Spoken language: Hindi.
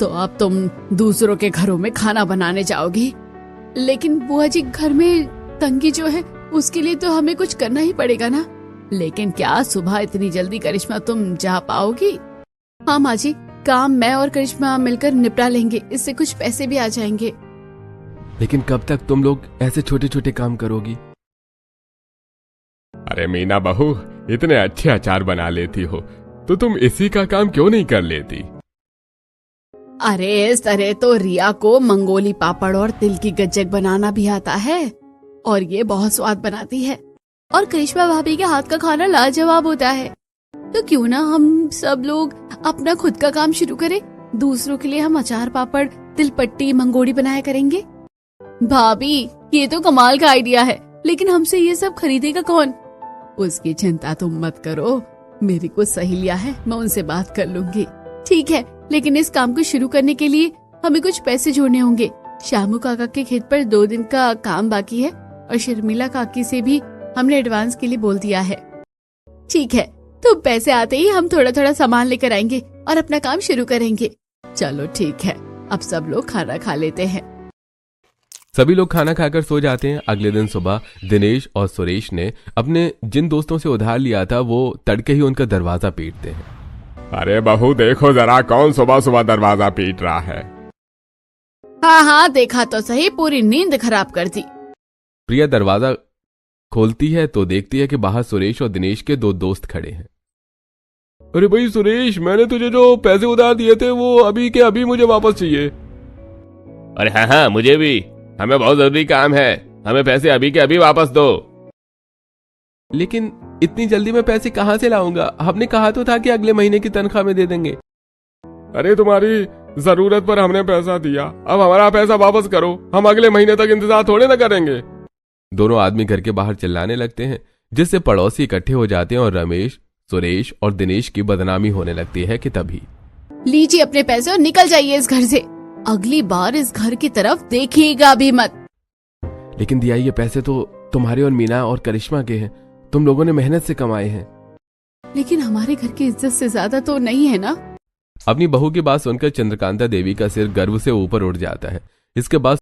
तो अब तुम दूसरों के घरों में खाना बनाने जाओगी। लेकिन बुआ जी, घर में तंगी जो है उसके लिए तो हमें कुछ करना ही पड़ेगा ना। लेकिन क्या सुबह इतनी जल्दी करिश्मा तुम जा पाओगी? हाँ माँ जी, काम मैं और करिश्मा मिलकर निपटा लेंगे, इससे कुछ पैसे भी आ जाएंगे। लेकिन कब तक तुम लोग ऐसे छोटे छोटे काम करोगी? अरे मीना बहू, इतने अच्छे अचार बना लेती हो तो तुम इसी का काम क्यों नहीं कर लेती? अरे इस तरह तो रिया को मंगोली पापड़ और तिल की गज्जक बनाना भी आता है और ये बहुत स्वाद बनाती है। और करिश्मा भाभी के हाथ का खाना लाजवाब होता है। तो क्यों ना हम सब लोग अपना खुद का काम शुरू करें। दूसरों के लिए हम अचार पापड़, तिल पट्टी, मंगोड़ी बनाया करेंगे। भाभी, ये तो कमाल का आइडिया है, लेकिन हमसे ये सब खरीदेगा कौन? उसकी चिंता तुम मत करो, मेरी कुछ सहेलियां हैं, मैं उनसे बात कर लूंगी। ठीक है, लेकिन इस काम को शुरू करने के लिए हमें कुछ पैसे जोड़ने होंगे। श्यामू काका के खेत पर 2 दिन का काम बाकी है और शर्मिला काकी से भी हमने एडवांस के लिए बोल दिया है। ठीक है, तो पैसे आते ही हम थोड़ा थोड़ा सामान लेकर आएंगे और अपना काम शुरू करेंगे। चलो ठीक है, अब सब लोग खाना खा लेते हैं। सभी लोग खाना खाकर सो जाते हैं। अगले दिन सुबह दिनेश और सुरेश ने अपने जिन दोस्तों से उधार लिया था वो तड़के ही उनका दरवाजा पीटते हैं। अरे बहू, देखो जरा कौन सुबह सुबह दरवाजा पीट रहा है। हाँ, देखा तो सही, पूरी नींद खराब कर दी। प्रिया दरवाजा खोलती है तो देखती है कि बाहर सुरेश और दिनेश के 2 दोस्त खड़े हैं। अरे भाई सुरेश, मैंने तुझे जो पैसे उधार दिए थे वो अभी के अभी मुझे वापस चाहिए। अरे हाँ, मुझे भी, हमें बहुत जरूरी काम है, हमें पैसे अभी के अभी वापस दो। लेकिन इतनी जल्दी मैं पैसे कहाँ से लाऊंगा? हमने कहा तो था कि अगले महीने की तनख्वाह में दे देंगे। अरे तुम्हारी जरूरत पर हमने पैसा दिया, अब हमारा पैसा वापस करो, हम अगले महीने तक इंतजार थोड़े ना करेंगे। दोनों आदमी घर के बाहर चिल्लाने लगते हैं, जिससे पड़ोसी इकट्ठे हो जाते हैं और रमेश, सुरेश और दिनेश की बदनामी होने लगती है कि तभी लीजिए अपने पैसे और निकल जाइए इस घर से। अगली बार इस घर की तरफ देखिएगा भी मत। लेकिन दिया, ये पैसे तो तुम्हारे और मीना और करिश्मा के हैं, तुम लोगों ने मेहनत से कमाए हैं। लेकिन हमारे घर की इज्जत से ज्यादा तो नहीं है ना। अपनी बहू की बात सुनकर चंद्रकांता देवी का सिर गर्व से ऊपर उठ जाता है। इसके बाद